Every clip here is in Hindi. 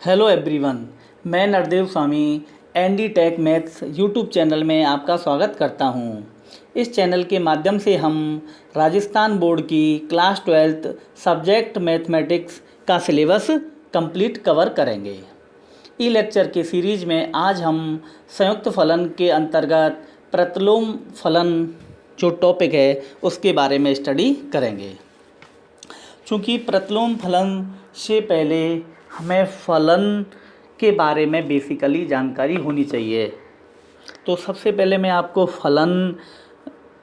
हेलो एवरीवन, मैं Nardev Swami ND tech maths YouTube channel में आपका स्वागत करता हूं। इस चैनल के माध्यम से हम राजस्थान बोर्ड की क्लास 12th सब्जेक्ट मैथमेटिक्स का सिलेबस कंप्लीट कवर करेंगे। ई लेक्चर के सीरीज में आज हम संयुक्त फलन के अंतर्गत प्रतिलोम फलन जो टॉपिक है उसके बारे में स्टडी करेंगे। चूँकि प्रतिलोम फलन से पहले हमें फलन के बारे में बेसिकली जानकारी होनी चाहिए। तो सबसे पहले मैं आपको फलन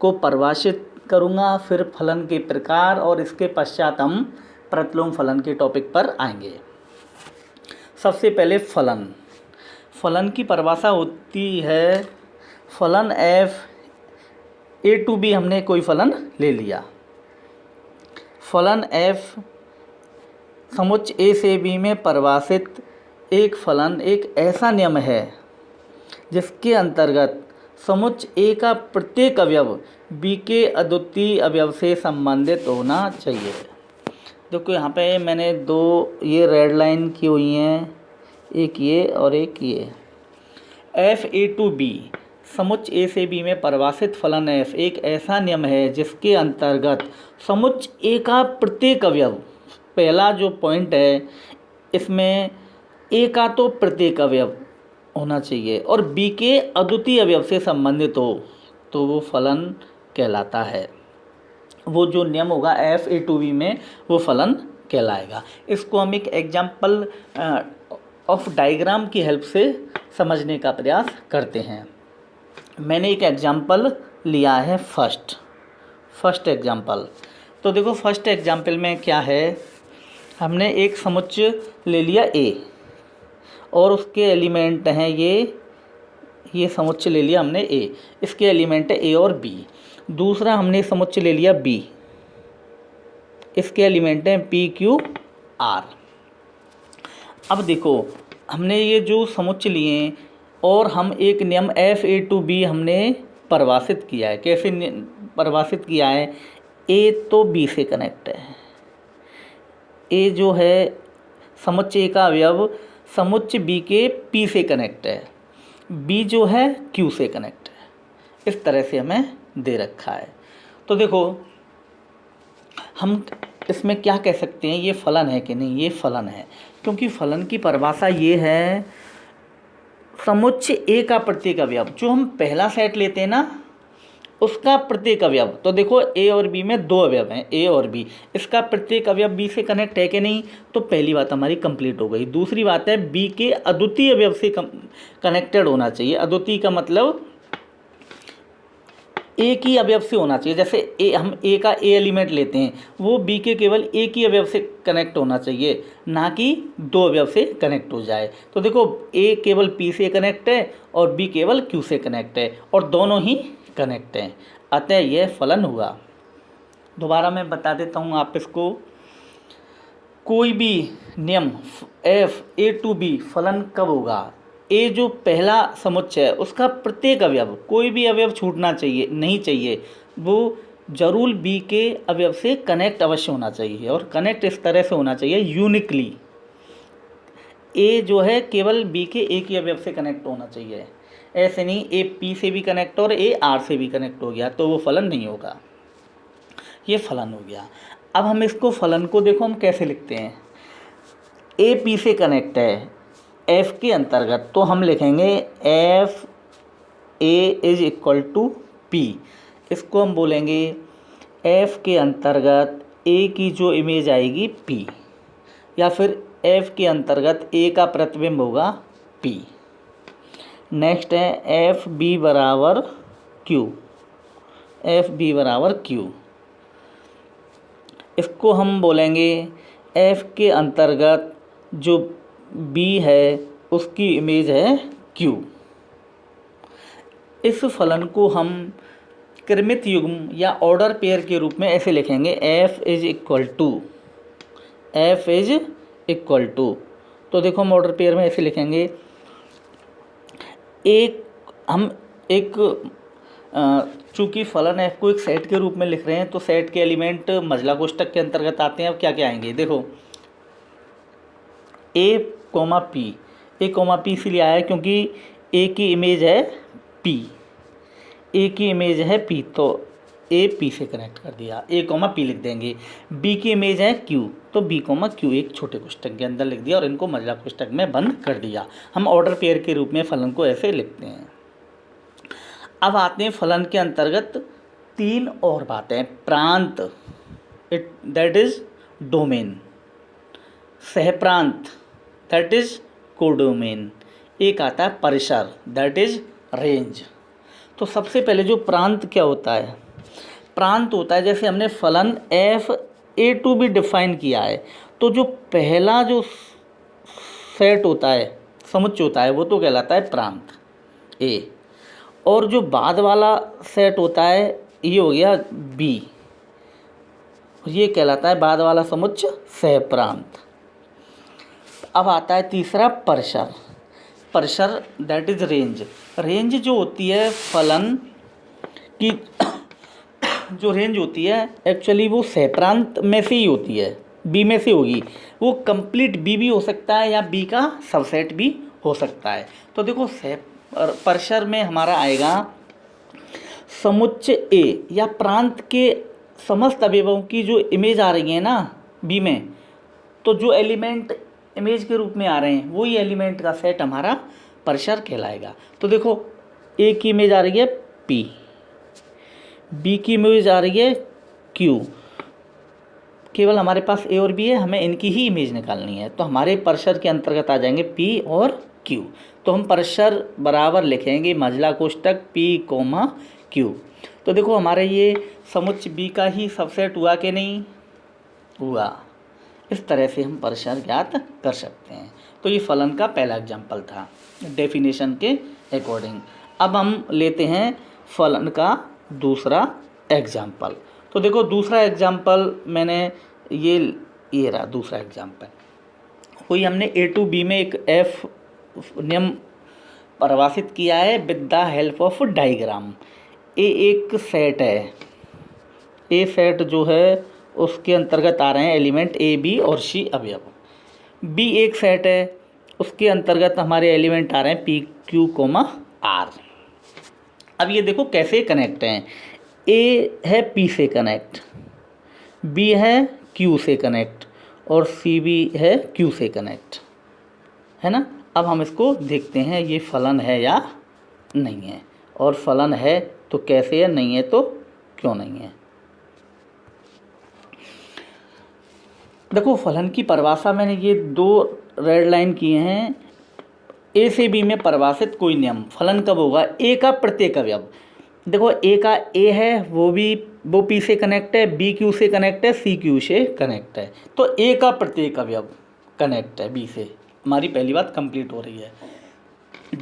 को परिभाषित करूँगा, फिर फलन के प्रकार और इसके पश्चात हम प्रतिलोम फलन के टॉपिक पर आएंगे। सबसे पहले फलन की परिभाषा होती है फलन f a टू b। हमने कोई फलन ले लिया, फलन f समुच्च a से b में परिभाषित एक फलन एक ऐसा नियम है जिसके अंतर्गत समुच्च a का प्रत्येक अवयव b के अद्वितीय अवयव से संबंधित होना चाहिए। देखो यहाँ पे मैंने दो ये रेड लाइन की हुई हैं, एक ये और एक ये। f a टू b समुच्च a से b में परिभाषित फलन f एक ऐसा नियम है जिसके अंतर्गत समुच्च a का प्रत्येक अवयव, पहला जो पॉइंट है इसमें a का तो प्रत्येक अवयव होना चाहिए और b के अद्वितीय अवयव से संबंधित हो तो वो फलन कहलाता है। वो जो नियम होगा f a टू b में वो फलन कहलाएगा। इसको हम एक एग्जाम्पल ऑफ डायग्राम की हेल्प से समझने का प्रयास करते हैं। मैंने एक एग्जाम्पल लिया है फर्स्ट एग्जाम्पल। तो देखो फर्स्ट एग्जाम्पल में क्या है, हमने एक समुच्च ले लिया A और उसके एलिमेंट हैं ये समुच्च ले लिया हमने A, इसके एलिमेंट है A और B। दूसरा हमने समुच्च ले लिया B, इसके एलिमेंट हैं P Q R। अब देखो हमने ये जो समुच्च लिए और हम एक नियम f a टू b हमने परिभाषित किया है। कैसे परिभाषित किया है, a तो b से कनेक्ट है, a जो है समुच्च a का अवयव समुच्च b के p से कनेक्ट है, b जो है q से कनेक्ट है। इस तरह से हमें दे रखा है। तो देखो हम इसमें क्या कह सकते हैं, ये फलन है कि नहीं, ये फलन है। क्योंकि फलन की परिभाषा ये है समुच्च a का प्रत्येक अवयव, जो हम पहला सेट लेते हैं ना उसका प्रत्येक अवयव। तो देखो a और b में दो अवयव हैं, a और b, इसका प्रत्येक अवयव b से कनेक्ट है कि नहीं, तो पहली बात हमारी कंप्लीट हो गई। दूसरी बात है b के अद्वितीय अवयव से कनेक्टेड होना चाहिए। अद्वितीय का मतलब एक ही अवयव से होना चाहिए। जैसे हम a का a एलिमेंट लेते हैं, वो b के केवल एक ही अवयव से कनेक्ट होना चाहिए, ना कि दो अवयव से कनेक्ट हो जाए। तो देखो a केवल p से कनेक्ट है और b केवल q से कनेक्ट है और दोनों ही कनेक्ट हैं, अतः यह फलन हुआ। दोबारा मैं बता देता हूँ आप इसको। कोई भी नियम f a टू b फलन कब होगा, a जो पहला समुच्चय है उसका प्रत्येक अवयव, कोई भी अवयव छूटना चाहिए नहीं चाहिए, वो जरूर b के अवयव से कनेक्ट अवश्य होना चाहिए। और कनेक्ट इस तरह से होना चाहिए यूनिकली, a जो है केवल b के एक ही अवयव से कनेक्ट होना चाहिए। ऐसे नहीं a p से भी कनेक्ट और a r से भी कनेक्ट हो गया तो वो फलन नहीं होगा, ये फलन हो गया। अब हम इसको फलन को देखो हम कैसे लिखते हैं। a p से कनेक्ट है f के अंतर्गत, तो हम लिखेंगे f a is equal to p। इसको हम बोलेंगे f के अंतर्गत a की जो इमेज आएगी p, या फिर f के अंतर्गत a का प्रतिबिंब होगा p। नेक्स्ट है f b बराबर q, इसको हम बोलेंगे f के अंतर्गत जो b है उसकी इमेज है q। इस फलन को हम क्रमित युग्म या ऑर्डर पेयर के रूप में ऐसे लिखेंगे f इज इक्वल टू। तो देखो हम ऑर्डर पेयर में ऐसे लिखेंगे, चूँकि फलन f को एक सेट के रूप में लिख रहे हैं तो सेट के एलिमेंट मजला कोष्ठक के अंतर्गत आते हैं। अब क्या क्या आएंगे देखो, ए कोमा पी, ए कोमा पी इसलिए आया क्योंकि ए की इमेज है पी, ए की इमेज है पी, तो ए पी से कनेक्ट कर दिया, ए कोमा पी लिख देंगे। बी की इमेज है क्यू, तो बी कोमा क्यू एक छोटे कोष्टक के अंदर लिख दिया और इनको मझला कोष्टक में बंद कर दिया। हम ऑर्डर पेयर के रूप में फलन को ऐसे लिखते हैं। अब आते हैं फलन के अंतर्गत तीन और बातें। प्रांत, इट दैट इज डोमेन, सहप्रांत दैट इज कोडोमेन, एक आता है परिसर दैट इज रेंज। तो सबसे पहले जो प्रांत क्या होता है, प्रांत होता है जैसे हमने फलन f(a2) भी डिफाइन किया है, तो जो पहला जो सेट होता है, समुच्चय होता है, वो तो कहलाता है प्रांत a, और जो बाद वाला सेट होता है ये हो गया b, ये कहलाता है बाद वाला समुच्चय सहप्रांत। अब आता है तीसरा परिसर, परिसर दैट इज रेंज। रेंज जो होती है फलन की जो रेंज होती है एक्चुअली वो सहप्रांत में से ही होती है, बी में से होगी, वो कंप्लीट बी भी हो सकता है या बी का सबसेट भी हो सकता है। तो देखो परिसर में हमारा आएगा समुच्चय ए या प्रांत के समस्त अवयवों की जो इमेज आ रही है ना बी में, तो जो एलिमेंट इमेज के रूप में आ रहे हैं वही एलिमेंट का सेट हमारा परिसर कहलाएगा। तो देखो ए की इमेज आ रही है पी, बी की इमेज आ रही है क्यू, केवल हमारे पास ए और बी है, हमें इनकी ही इमेज निकालनी है, तो हमारे परिसर के अंतर्गत आ जाएंगे पी और क्यू। तो हम परिसर बराबर लिखेंगे मझला कोष्टक पी कोमा क्यू। तो देखो हमारे ये समुच्चय बी का ही सबसेट हुआ कि नहीं हुआ, इस तरह से हम परिसर ज्ञात कर सकते हैं। तो ये फलन का पहला एग्जाम्पल था डेफिनेशन के अकॉर्डिंग। अब हम लेते हैं फलन का दूसरा एग्जाम्पल। तो देखो दूसरा एग्जाम्पल मैंने ये रहा दूसरा एग्जाम्पल, वही हमने A2B में एक F नियम परिभाषित किया है with the help of diagram. A एक सेट है, ए सेट जो है उसके अंतर्गत आ रहे हैं एलिमेंट ए बी और सी अवयव। बी एक सेट है, उसके अंतर्गत हमारे एलिमेंट आ रहे हैं पी क्यू कोमा आर। अब ये देखो कैसे कनेक्ट हैं, ए है पी से कनेक्ट, बी है क्यू से कनेक्ट और सी भी है क्यू से कनेक्ट, है ना। अब हम इसको देखते हैं ये फलन है या नहीं है, और फलन है तो कैसे है, नहीं है तो क्यों नहीं है। देखो फलन की परिभाषा मैंने ये दो रेड लाइन किए हैं। ए से बी में परिभाषित कोई नियम, फलन कब होगा, ए का प्रत्येक अवयव। देखो ए का ए है वो पी से कनेक्ट है, बी क्यू से कनेक्ट है, सी क्यू से कनेक्ट है, तो ए का प्रत्येक अवयव कनेक्ट है बी से, हमारी पहली बात कंप्लीट हो रही है।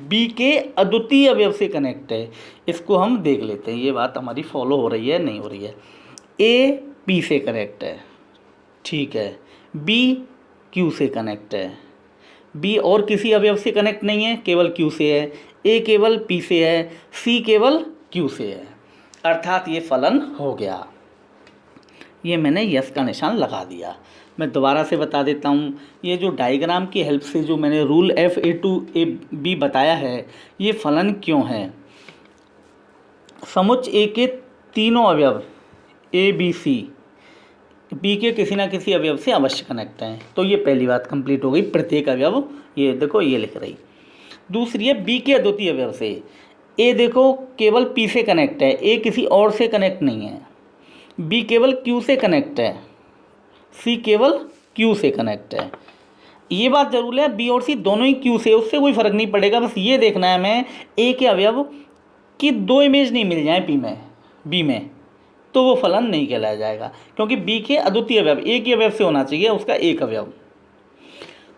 बी के अद्वितीय अवयव से कनेक्ट है, इसको हम देख लेते हैं ये बात हमारी फॉलो हो रही है नहीं हो रही है। ए पी से कनेक्ट है, ठीक है, बी क्यू से कनेक्ट है, बी और किसी अवयव से कनेक्ट नहीं है, केवल क्यू से है, ए केवल पी से है, सी केवल क्यू से है, अर्थात ये फलन हो गया। ये मैंने यस का निशान लगा दिया। मैं दोबारा से बता देता हूँ, ये जो डायग्राम की हेल्प से जो मैंने रूल FA2AB बताया है, ये फलन क्यों है। समुच्चय ए के तीनों अवयव ए बी सी बी के किसी ना किसी अवयव से अवश्य कनेक्ट हैं, तो ये पहली बात कंप्लीट हो गई, प्रत्येक अवयव, ये देखो ये लिख रही। दूसरी है बी के अद्वितीय अवयव से, ए देखो केवल पी से कनेक्ट है, ए किसी और से कनेक्ट नहीं है, बी केवल क्यू से कनेक्ट है, सी केवल क्यू से कनेक्ट है। ये बात जरूर है बी और सी दोनों ही क्यू से, उससे कोई फर्क नहीं पड़ेगा, बस ये देखना है हमें ए के अवयव की दो इमेज नहीं मिल जाए बी में, तो वो फलन नहीं कहलाया जाएगा, क्योंकि बी के अद्वितीय अवयव एक ही अवयव से होना चाहिए उसका एक अवयव।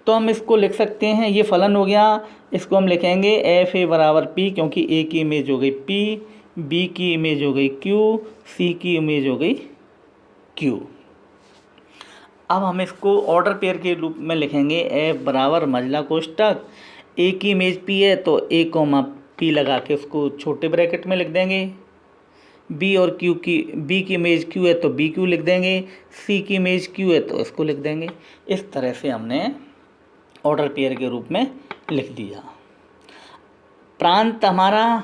तो हम इसको लिख सकते हैं, ये फलन हो गया। इसको हम लिखेंगे FA बराबर P, क्योंकि ए की इमेज हो गई P, बी की इमेज हो गई Q, सी की इमेज हो गई Q। अब हम इसको ऑर्डर पेयर के रूप में लिखेंगे, F बराबर मझला कोष्टक, ए की इमेज P है तो A कोमा P लगा के उसको छोटे ब्रैकेट में लिख देंगे, बी और क्यू की बी की इमेज क्यू है तो बी क्यू लिख देंगे, सी की इमेज क्यू है तो इसको लिख देंगे। इस तरह से हमने ऑर्डर पेयर के रूप में लिख दिया। प्रांत हमारा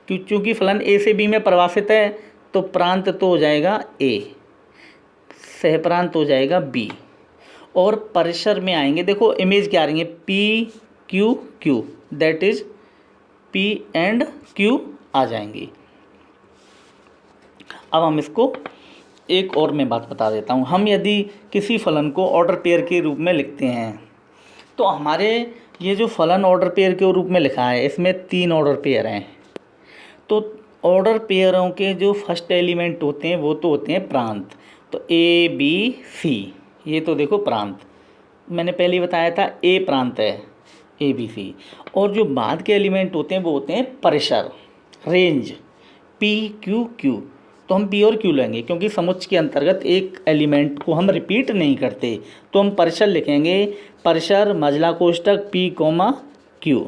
चूँकि फलन ए से बी में परिभाषित है तो प्रांत तो हो जाएगा ए, सहप्रांत हो जाएगा बी, और परिसर में आएंगे, देखो इमेज क्या आ रही है, p q q, that is p and q आ जाएंगी। अब हम इसको एक और मैं बात बता देता हूँ। हम यदि किसी फलन को ऑर्डर पेयर के रूप में लिखते हैं तो हमारे ये जो फलन ऑर्डर पेयर के रूप में लिखा है इसमें 3 ऑर्डर पेयर हैं। तो ऑर्डर पेयरों के जो फर्स्ट एलिमेंट होते हैं वो तो होते हैं प्रांत। तो ए बी सी, ये तो देखो प्रांत, मैंने पहले ही बताया था ए प्रांत है, ए बी सी। और जो बाद के एलिमेंट होते हैं वो होते हैं परिसर, रेंज, पी क्यू क्यू। तो हम पी और क्यू लेंगे क्योंकि समुच्चय के अंतर्गत एक एलिमेंट को हम रिपीट नहीं करते, तो हम परिसर लिखेंगे, परिसर मझला कोष्टक पी कोमा क्यू।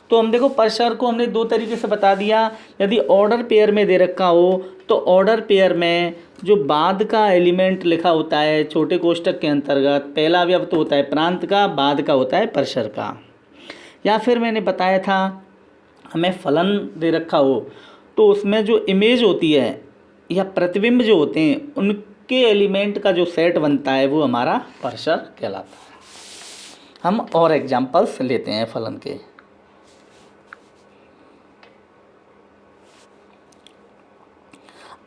तो हम देखो परिसर को हमने 2 तरीके से बता दिया। यदि ऑर्डर पेयर में दे रखा हो तो ऑर्डर पेयर में जो बाद का एलिमेंट लिखा होता है छोटे कोष्टक के अंतर्गत, पहला अवयव तो होता है प्रांत का, बाद का होता है परिसर का। या फिर मैंने बताया था हमें फलन दे रखा हो तो उसमें जो इमेज होती है या प्रतिबिंब जो होते हैं उनके एलिमेंट का जो सेट बनता है वो हमारा परिसर कहलाता है। हम और एग्जाम्पल्स लेते हैं फलन के।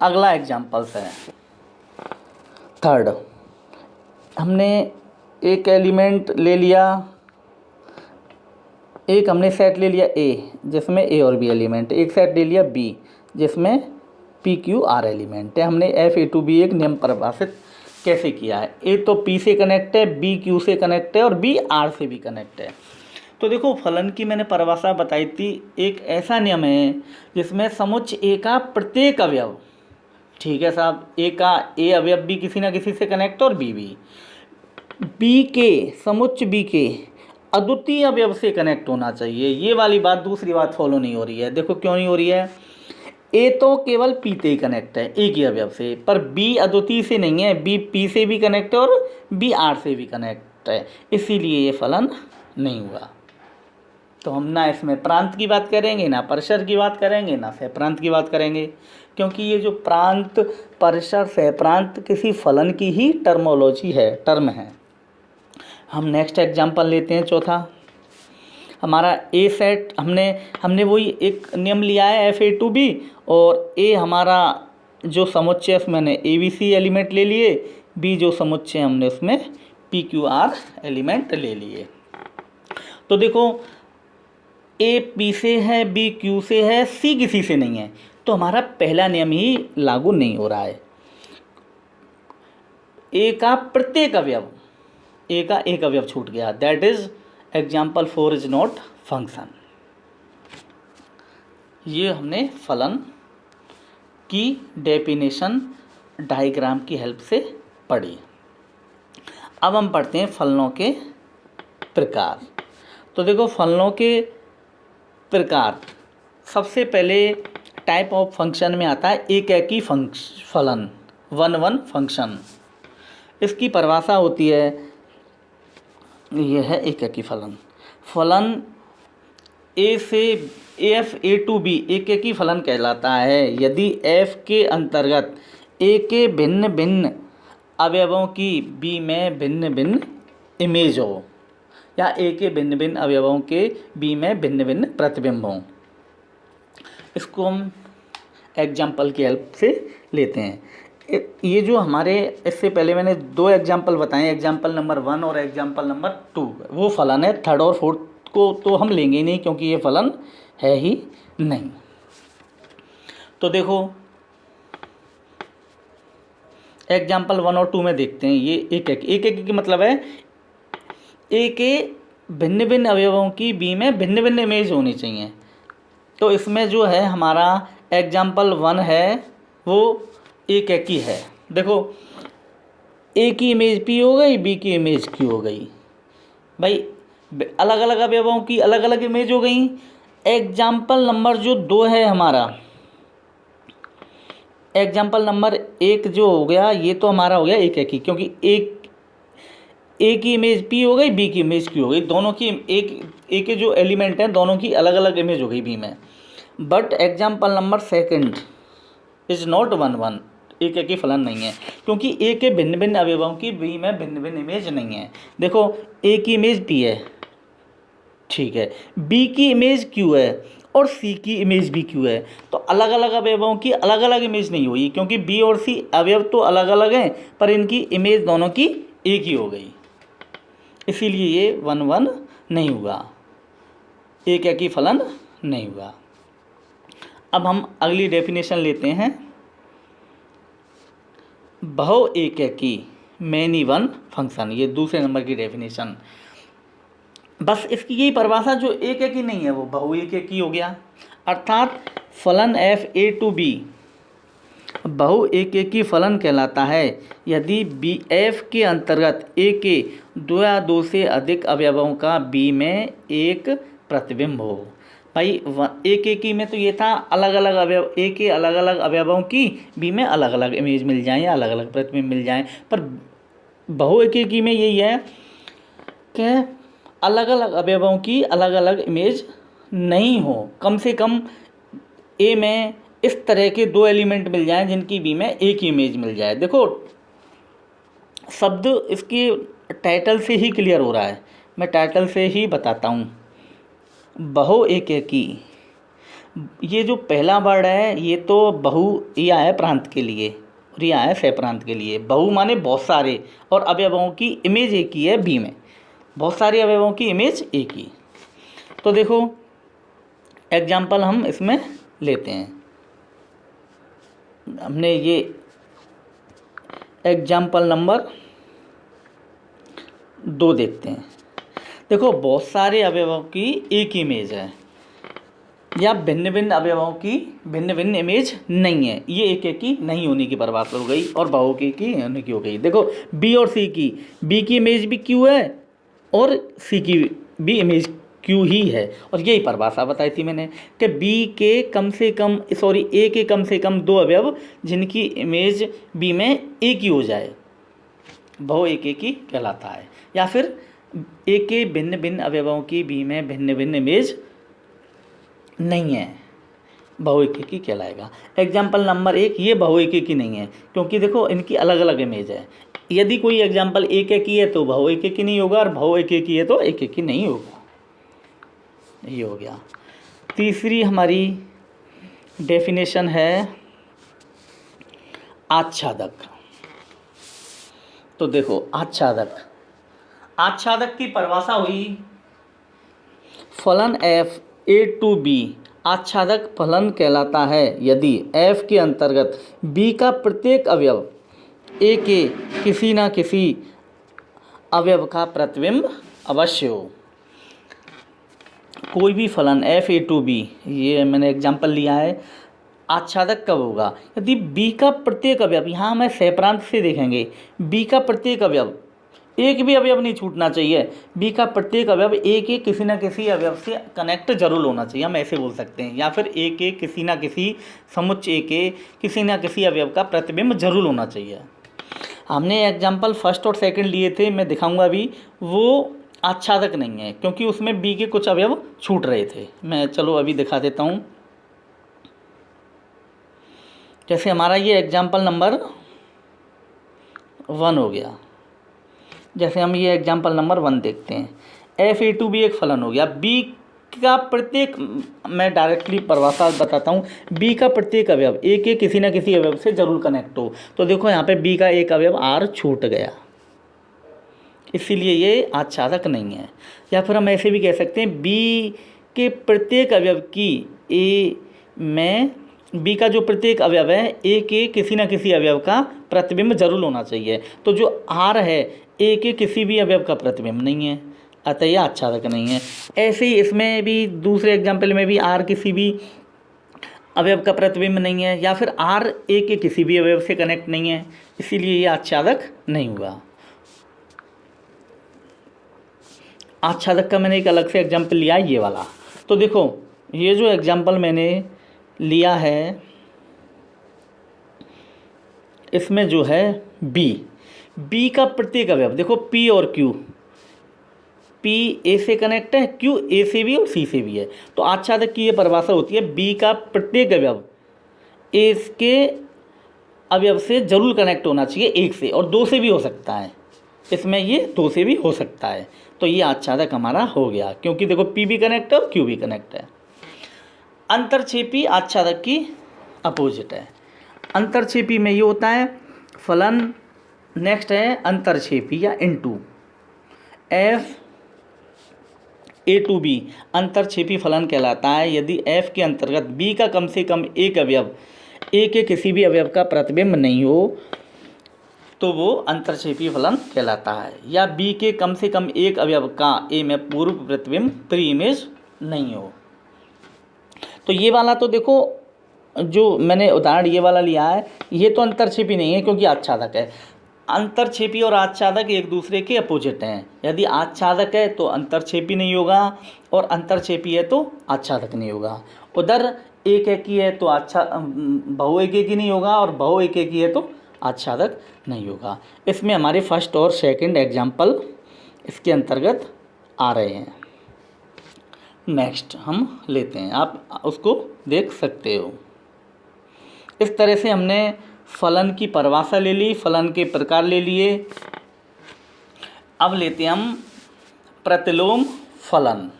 अगला एग्जाम्पल्स है थर्ड। हमने एक एलिमेंट ले लिया, एक हमने सेट ले लिया ए जिसमें ए और बी एलिमेंट, एक सेट ले लिया बी जिसमें पी क्यू आर एलिमेंट है। हमने एफ ए टू बी एक नियम परिभाषित कैसे किया है, ए तो पी से कनेक्ट है, बी क्यू से कनेक्ट है और बी आर से भी कनेक्ट है। तो देखो फलन की मैंने परिभाषा बताई थी, एक ऐसा नियम है जिसमें समुच्चय ए का प्रत्येक अवयव, ठीक है साहब, ए का ए अवयव भी किसी ना किसी से कनेक्ट और बी भी, बी के समुच्चय बी के अद्वितीय अवयव से कनेक्ट होना चाहिए। ये वाली बात, दूसरी बात फॉलो नहीं हो रही है। देखो क्यों नहीं हो रही है, ए तो केवल पी से ही कनेक्ट है, एक ही अवयव से, पर बी अद्वितीय से नहीं है, बी पी से भी कनेक्ट है और बी आर से भी कनेक्ट है, इसीलिए ये फलन नहीं हुआ। तो हम ना इसमें प्रांत की बात करेंगे, ना परिसर की बात करेंगे, ना सहप्रांत की बात करेंगे, क्योंकि ये जो प्रांत परिसर सहप्रांत किसी फलन की ही टर्मोलॉजी है, टर्म है। हम नेक्स्ट एग्जांपल लेते हैं चौथा। हमारा ए सेट, हमने वही एक नियम लिया है एफ ए टू बी, और ए हमारा जो समुच्चय है उसमें ए बी सी एलिमेंट ले लिए, बी जो समुच्चय हमने उसमें पी क्यू आर एलिमेंट ले लिए। तो देखो ए पी से है, बी क्यू से है, सी किसी से नहीं है, तो हमारा पहला नियम ही लागू नहीं हो रहा है। ए का प्रत्येक अवयव, ए का एक अवयव छूट गया, that is example 4 is not function. ये हमने फलन की डेफिनेशन डायग्राम की हेल्प से पढ़ी। अब हम पढ़ते हैं फलनों के प्रकार। तो देखो फलनों के प्रकार, सबसे पहले टाइप ऑफ फंक्शन में आता है एक फलन, वन फंक्शन। इसकी परिभाषा होती है, यह है एक फलन। फलन ए से एफ ए टू बी एक फलन कहलाता है यदि एफ के अंतर्गत ए के भिन्न भिन्न अवयवों की बी में भिन्न भिन्न इमेज हो, या ए के भिन्न भिन्न अवयवों के बी में भिन्न भिन्न प्रतिबिंब हों। इसको हम एग्जाम्पल की हेल्प से लेते हैं। ये जो हमारे, इससे पहले मैंने 2 एग्जाम्पल बताए, एग्जाम्पल नंबर 1 और एग्जाम्पल नंबर 2, वो फलन है। थर्ड और फोर्थ को तो हम लेंगे ही नहीं क्योंकि ये फलन है ही नहीं। तो देखो एग्जाम्पल 1 और 2 में देखते हैं, ये एक की मतलब है ए के भिन्न भिन्न अवयवों की बी में भिन्न भिन्न इमेज होनी चाहिए। तो इसमें जो है हमारा एग्जाम्पल 1 है वो एक ही है। देखो ए की इमेज पी हो गई, बी की इमेज क्यू हो गई, भाई अलग अलग अवयवों की अलग अलग इमेज हो गई। एग्जाम्पल नंबर जो 2 है हमारा, एग्जाम्पल नंबर 1 जो हो गया, ये तो हमारा हो गया एक ही, क्योंकि ए की इमेज पी हो गई, बी की इमेज क्यू हो गई, दोनों की ए के जो एलिमेंट हैं दोनों की अलग अलग इमेज हो गई बी में। But example number second is not 1 1, एक एक ही फलन नहीं है, क्योंकि ए के भिन्न भिन्न अवयवों की बी में भिन्न भिन्न इमेज नहीं है। देखो ए की इमेज पी है, ठीक है, बी की इमेज क्यू है और सी की इमेज भी क्यू है, तो अलग अलग अवयवों की अलग अलग इमेज नहीं हुई, क्योंकि बी और सी अवयव तो अलग अलग हैं पर इनकी इमेज दोनों की एक ही हो गई, इसीलिए ये 1 1 नहीं हुआ, एक एक ही फलन नहीं हुआ। अब हम अगली डेफिनेशन लेते हैं, बहु एककी मैनी वन फंक्शन, ये दूसरे नंबर की डेफिनेशन। बस इसकी यही परिभाषा, जो एक एक ही नहीं है वो बहु एककी हो गया, अर्थात फलन एफ ए टू बी बहु एककी फलन कहलाता है यदि बी एफ के अंतर्गत ए के दो या दो से अधिक अवयवों का बी में एक प्रतिबिंब हो। भाई एक एक ही में तो ये था अलग अलग अवयव, ए के अलग अलग अवयवों की बी में अलग अलग इमेज मिल जाएं या अलग अलग प्रतिबिंब मिल जाएं, पर बहु एक ही में यही है कि अलग अलग अवयवों की अलग अलग इमेज नहीं हो, कम से कम ए में इस तरह के दो एलिमेंट मिल जाएं जिनकी बी में एक ही इमेज मिल जाए। देखो शब्द इसकी टाइटल से ही क्लियर हो रहा है, मैं टाइटल से ही बताता हूँ। बहु एककी, ये जो पहला वर्ड है ये तो बहु या है प्रांत के लिए और या है सह प्रांत के लिए। बहु माने बहुत सारे और अवयवों की इमेज एक ही है बी में, बहुत सारे अवयवों की इमेज एक ही। तो देखो एग्जाम्पल हम इसमें लेते हैं, हमने ये एग्जाम्पल नंबर 2 देखते हैं। देखो बहुत सारे अवयवों की एक इमेज है या भिन्न भिन्न अवयवों की भिन्न भिन्न इमेज नहीं है, ये एक एक की नहीं होने की परिभाषा हो गई और बहु की होने की हो गई। देखो बी और सी की, बी की इमेज भी क्यू है और सी की भी इमेज क्यू ही है, और यही परिभाषा बताई थी मैंने कि बी के कम से कम ए के कम से कम दो अवयव जिनकी इमेज बी में एक ही हो जाए बहु एक ही कहलाता है, या फिर ए के भिन्न भिन्न अवयवों की बी में भिन्न भिन्न इमेज नहीं है बहु एककी कहलाएगा। एग्जाम्पल नंबर 1 ये बहु एककी नहीं है, क्योंकि देखो इनकी अलग अलग इमेज है। यदि कोई एग्जाम्पल एक ही है तो बहु एककी नहीं होगा और बहु एककी है तो एक ही नहीं होगा। ये हो गया। तीसरी हमारी डेफिनेशन है आच्छादक। तो देखो आच्छादक की परिभाषा हुई फलन एफ ए टू बी आच्छादक फलन कहलाता है यदि एफ के अंतर्गत बी का प्रत्येक अवयव ए के किसी न किसी अवयव का प्रतिबिंब अवश्य हो। कोई भी फलन एफ ए टू बी, ये मैंने एग्जाम्पल लिया है, आच्छादक कब होगा यदि बी का प्रत्येक अवयव, यहाँ हमें सहप्रांत से देखेंगे, बी का प्रत्येक अवयव, एक भी अवयव नहीं छूटना चाहिए, बी का प्रत्येक अवयव ए के किसी न किसी अवयव से कनेक्ट जरूर होना चाहिए, हम ऐसे बोल सकते हैं, या फिर ए के किसी न किसी समुच्चय ए के किसी न किसी अवयव का प्रतिबिंब जरूर होना चाहिए। हमने एग्जाम्पल फर्स्ट और सेकंड लिए थे, मैं दिखाऊंगा अभी, वो आच्छादक नहीं है क्योंकि उसमें बी के कुछ अवयव छूट रहे थे। मैं चलो अभी दिखा देता हूँ। जैसे हमारा ये एग्जाम्पल नंबर 1 हो गया, जैसे हम ये एग्जाम्पल नंबर 1 देखते हैं, एफ ए टू बी एक फलन हो गया, बी का प्रत्येक, मैं डायरेक्टली परिभाषा बताता हूँ, बी का प्रत्येक अवयव ए के किसी न किसी अवयव से जरूर कनेक्ट हो। तो देखो यहाँ पे बी का एक अवयव आर छूट गया, इसीलिए ये आच्छादक नहीं है। या फिर हम ऐसे भी कह सकते हैं बी के प्रत्येक अवयव की ए में, बी का जो प्रत्येक अवयव है ए के किसी न किसी अवयव का प्रतिबिंब जरूर होना चाहिए। तो जो आर है ए के किसी भी अवयव का प्रतिबिंब नहीं है, अतः यह आच्छादक नहीं है। ऐसे ही इसमें भी दूसरे एग्जाम्पल में भी आर किसी भी अवयव का प्रतिबिंब नहीं है, या फिर आर ए के किसी भी अवयव से कनेक्ट नहीं है, इसीलिए यह आच्छादक नहीं हुआ। आच्छादक का मैंने एक अलग से एग्जाम्पल लिया है, ये वाला। तो देखो ये जो एग्जाम्पल मैंने लिया है इसमें जो है बी बी का प्रत्येक अवयव, देखो पी और क्यू, पी ए से कनेक्ट है, क्यू ए से भी और सी से भी है। तो आच्छादक की ये परिभाषा होती है बी का प्रत्येक अवयव ए के अवयव से जरूर कनेक्ट होना चाहिए, एक से, और दो से भी हो सकता है, इसमें ये दो से भी हो सकता है। तो ये आच्छादक हमारा हो गया, क्योंकि देखो पी भी कनेक्ट है और क्यू भी कनेक्ट है। अंतरछेपी आच्छादक की अपोजिट है। अंतरछेपी में ये होता है फलन, नेक्स्ट है अंतरछेपी या into, f a to b अंतरछेपी फलन कहलाता है यदि एफ के अंतर्गत बी का कम से कम एक अवयव ए के किसी भी अवयव का प्रतिबिंब नहीं हो तो वो अंतरछेपी फलन कहलाता है, या बी के कम से कम एक अवयव का ए में पूर्व प्रतिबिंब प्री इमेज नहीं हो। तो ये वाला तो देखो जो मैंने उदाहरण ये वाला लिया है, ये तो अंतरछेपी नहीं है क्योंकि आच्छादक है। अंतरछेपी और आच्छादक एक दूसरे के अपोजिट हैं। यदि आच्छादक है तो अंतरछेपी नहीं होगा, और अंतरछेपी है तो आच्छादक नहीं होगा। उधर एक एकी है तो बहु एक एकी नहीं होगा, और बहु एक एकी है तो आच्छादक नहीं होगा। इसमें हमारे फर्स्ट और सेकंड एग्जाम्पल इसके अंतर्गत आ रहे हैं। नेक्स्ट हम लेते हैं, आप उसको देख सकते हो। इस तरह से हमने फलन की परिभाषा ले ली, फलन के प्रकार ले लिए। अब लेते हैं हम प्रतिलोम फलन,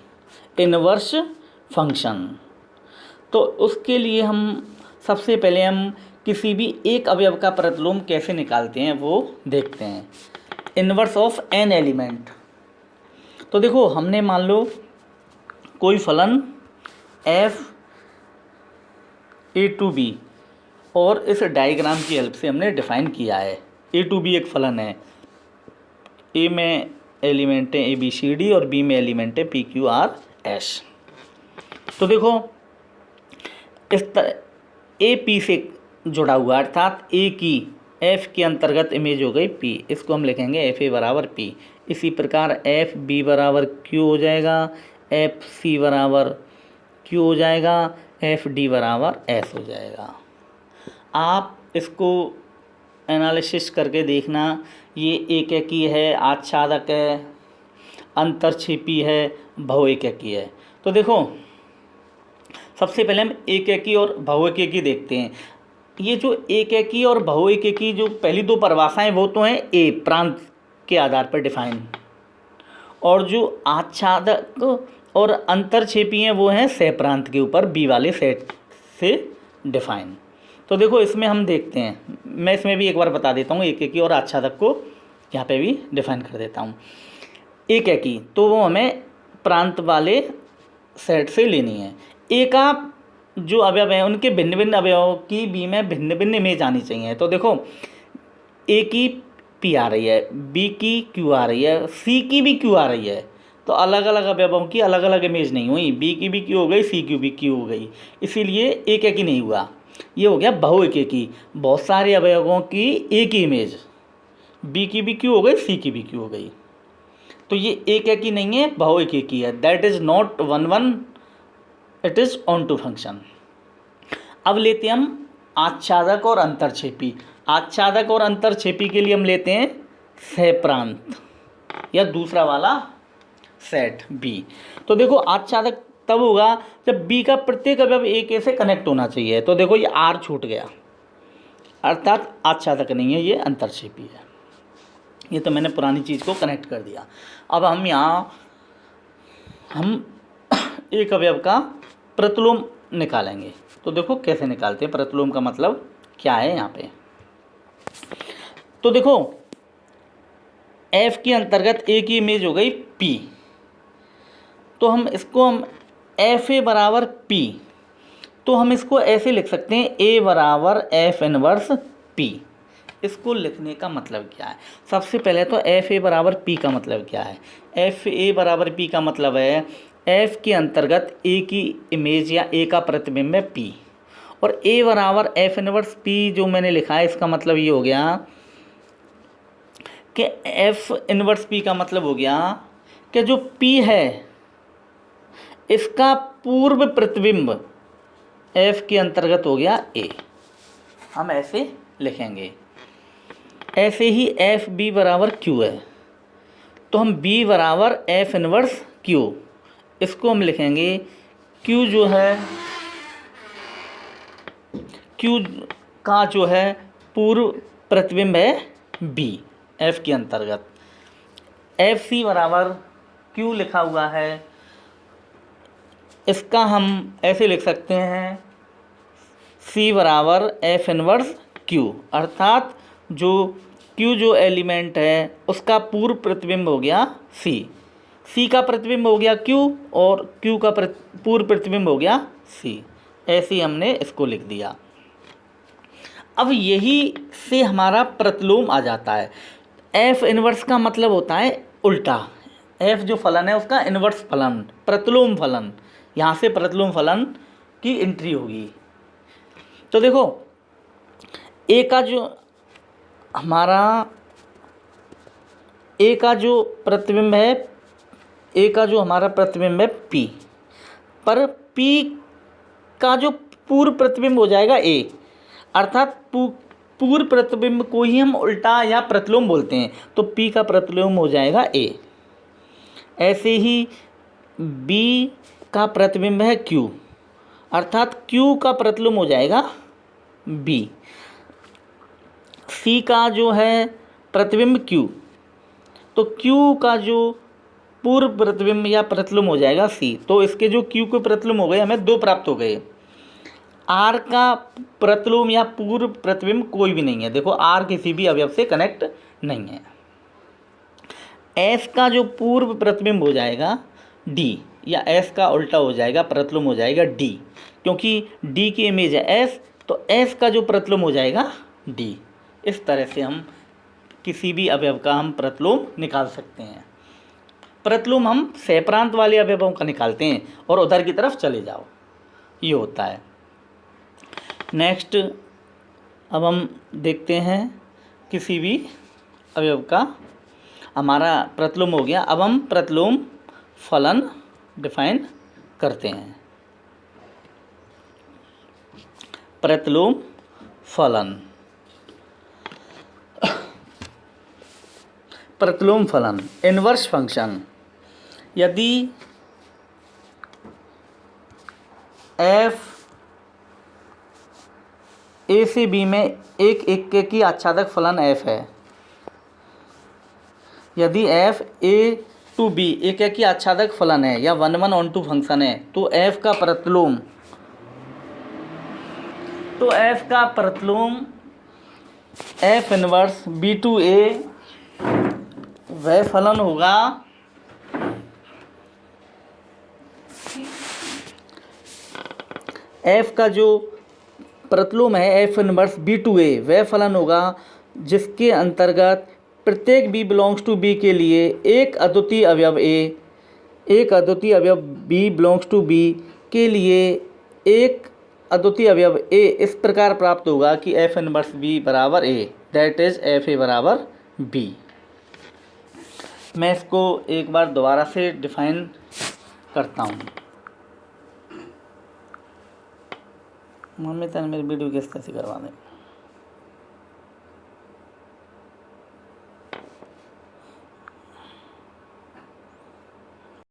इनवर्स फंक्शन। तो उसके लिए हम सबसे पहले हम किसी भी एक अवयव का प्रतिलोम कैसे निकालते हैं वो देखते हैं। Inverse of an element. तो देखो हमने मान लो कोई फलन एफ ए टू बी, और इस डायग्राम की हेल्प से हमने डिफाइन किया है। ए टू बी एक फलन है, ए में एलिमेंट है ए बी सी डी और बी में एलिमेंट है पी क्यू आर एस। तो देखो इस तरह ए पी से जुड़ा हुआ, अर्थात ए की एफ के अंतर्गत इमेज हो गई पी, इसको हम लिखेंगे एफ ए बराबर पी। इसी प्रकार एफ बी बराबर क्यू हो जाएगा, एफ सी बराबर क्यू हो जाएगा, एफ डी बराबर एस हो जाएगा। आप इसको एनालिसिस करके देखना, ये एक एकी है, आच्छादक है, अंतरछेपी है, बहु एक एकी है। तो देखो सबसे पहले हम एक एकी और बहु एक एकी देखते हैं। ये जो एक एकी और बहु एक एकी जो पहली दो परिभाषाएं वो तो हैं ए प्रांत के आधार पर डिफाइन, और जो आच्छादक और अंतरछेपी हैं वो हैं सह प्रांत के ऊपर बी वाले सेट से डिफाइन। तो देखो इसमें हम देखते हैं, मैं इसमें भी एक बार बता देता हूँ, एक एकी और आच्छादक को यहाँ पे भी डिफाइन कर देता हूँ। एक एकी तो वो हमें प्रांत वाले सेट से लेनी है। ए का जो अवयव हैं उनके भिन्न भिन्न अवयवों की बी में भिन्न भिन्न इमेज आनी चाहिए। तो देखो ए की पी आ रही है, बी की क्यू आ रही है, सी की भी क्यू आ रही है, तो अलग अलग अवयवों की अलग अलग इमेज नहीं हुई। बी की भी क्यू हो गई, सी की भी क्यू हो गई, इसीलिए एक एकी नहीं हुआ। ये हो गया बहु एक एकी, बहुत सारे अवयवों की एक ही इमेज, बी की भी क्यू हो गई, सी की भी क्यू हो गई। तो ये एक एकी नहीं है, बहु एक एकी है। That is not one one, it is onto function. अब लेते हैं हम आच्छादक और अंतरछेपी। आच्छादक और अंतरछेपी के लिए हम लेते हैं सहप्रांत या दूसरा वाला सेट बी। तो देखो आच्छादक तब होगा जब बी का प्रत्येक अवयव एक ए से कनेक्ट होना चाहिए। तो देखो ये आर छूट गया, अर्थात आच्छादक नहीं है, ये अंतरछेपी है। ये तो मैंने पुरानी चीज़ को कनेक्ट कर दिया। अब हम यहाँ एक अवयव का प्रतिलोम निकालेंगे। तो देखो कैसे निकालते हैं, प्रतिलोम का मतलब क्या है यहाँ पे। तो देखो एफ के अंतर्गत ए की इमेज हो गई पी, तो हम एफ ए बराबर पी, तो हम इसको ऐसे लिख सकते हैं ए बराबर एफ इनवर्स पी। इसको लिखने का मतलब क्या है, सबसे पहले तो एफ ए बराबर पी का मतलब क्या है। एफ ए बराबर पी का मतलब है एफ के अंतर्गत ए की इमेज या ए का प्रतिबिंब है पी, और ए बराबर एफ इनवर्स पी जो मैंने लिखा है इसका मतलब ये हो गया कि एफ इनवर्स पी का मतलब हो गया कि जो पी है इसका पूर्व प्रतिबिंब एफ के अंतर्गत हो गया ए। हम ऐसे लिखेंगे ऐसे ही एफ बी बराबर क्यू है, तो हम बी बराबर एफ इनवर्स क्यू, इसको हम लिखेंगे क्यू जो है, क्यू का जो है पूर्व प्रतिबिंब है बी एफ के अंतर्गत। एफ सी बराबर क्यू लिखा हुआ है, इसका हम ऐसे लिख सकते हैं सी बराबर एफ इनवर्स क्यू, अर्थात जो क्यू जो एलिमेंट है उसका पूर्व प्रतिबिंब हो गया सी, सी का प्रतिबिंब हो गया क्यू और क्यू का पूर्व प्रतिबिंब हो गया सी। ऐसे ही हमने इसको लिख दिया। अब यही से हमारा प्रतिलोम आ जाता है। एफ इनवर्स का मतलब होता है उल्टा, एफ जो फलन है उसका इनवर्स फलन, प्रतिलोम फलन, यहाँ से प्रतिलोम फलन की एंट्री होगी। तो देखो ए का जो हमारा ए का जो प्रतिबिंब है, ए का जो हमारा प्रतिबिंब है पी, पर पी का जो पूर्व प्रतिबिंब हो जाएगा ए, अर्थात पूर्व प्रतिबिंब को ही हम उल्टा या प्रतिलोम बोलते हैं, तो पी का प्रतिलोम हो जाएगा ए। ऐसे ही बी का प्रतिबिंब है क्यू, अर्थात क्यू का प्रतिलोम हो जाएगा बी। सी का जो है प्रतिबिंब क्यू, तो क्यू का जो पूर्व प्रतिबिंब या प्रतिलोम हो जाएगा सी। तो इसके जो क्यू के प्रतिलोम हो गए, हमें दो प्राप्त हो गए। आर का प्रतिलोम या पूर्व प्रतिबिंब कोई भी नहीं है, देखो आर किसी भी अवयव से कनेक्ट नहीं है। एस का जो पूर्व प्रतिबिंब हो जाएगा डी, या एस का उल्टा हो जाएगा प्रतिलोम हो जाएगा डी, क्योंकि डी की इमेज है एस, तो एस का जो प्रतिलोम हो जाएगा डी। इस तरह से हम किसी भी अवयव का हम प्रतिलोम निकाल सकते हैं। प्रतिलोम हम सहप्रांत वाले अवयवों का निकालते हैं और उधर की तरफ चले जाओ, ये होता है। नेक्स्ट अब हम देखते हैं किसी भी अवयव का हमारा प्रतिलोम हो गया। अब हम प्रतिलोम फलन डिफाइन करते हैं। प्रतिलोम फलन, प्रतिलोम फलन इनवर्स फंक्शन, यदि एफ ए से बी में एक की आच्छादक फलन एफ है, यदि एफ ए टू बी एक की आच्छादक फलन है या 1/1 फंक्शन है, तो एफ का प्रतिलोम एफ इनवर्स बी टू ए वह फलन होगा एफ का जो प्रतिलोम है एफ इनवर्स बी टू ए वह फलन होगा जिसके अंतर्गत प्रत्येक बी बिलोंग्स टू बी के लिए एक अद्वितीय अवयव ए, एक अद्वितीय अवयव बी बिलोंग्स टू बी के लिए एक अद्वितीय अवयव ए इस प्रकार प्राप्त होगा कि एफ इनवर्स बी बराबर ए, दैट इज एफ ए बराबर बी। मैं इसको एक बार दोबारा से डिफाइन करता हूँ। मम्मी तने मेरी वीडियो किस तरह से करवा दें।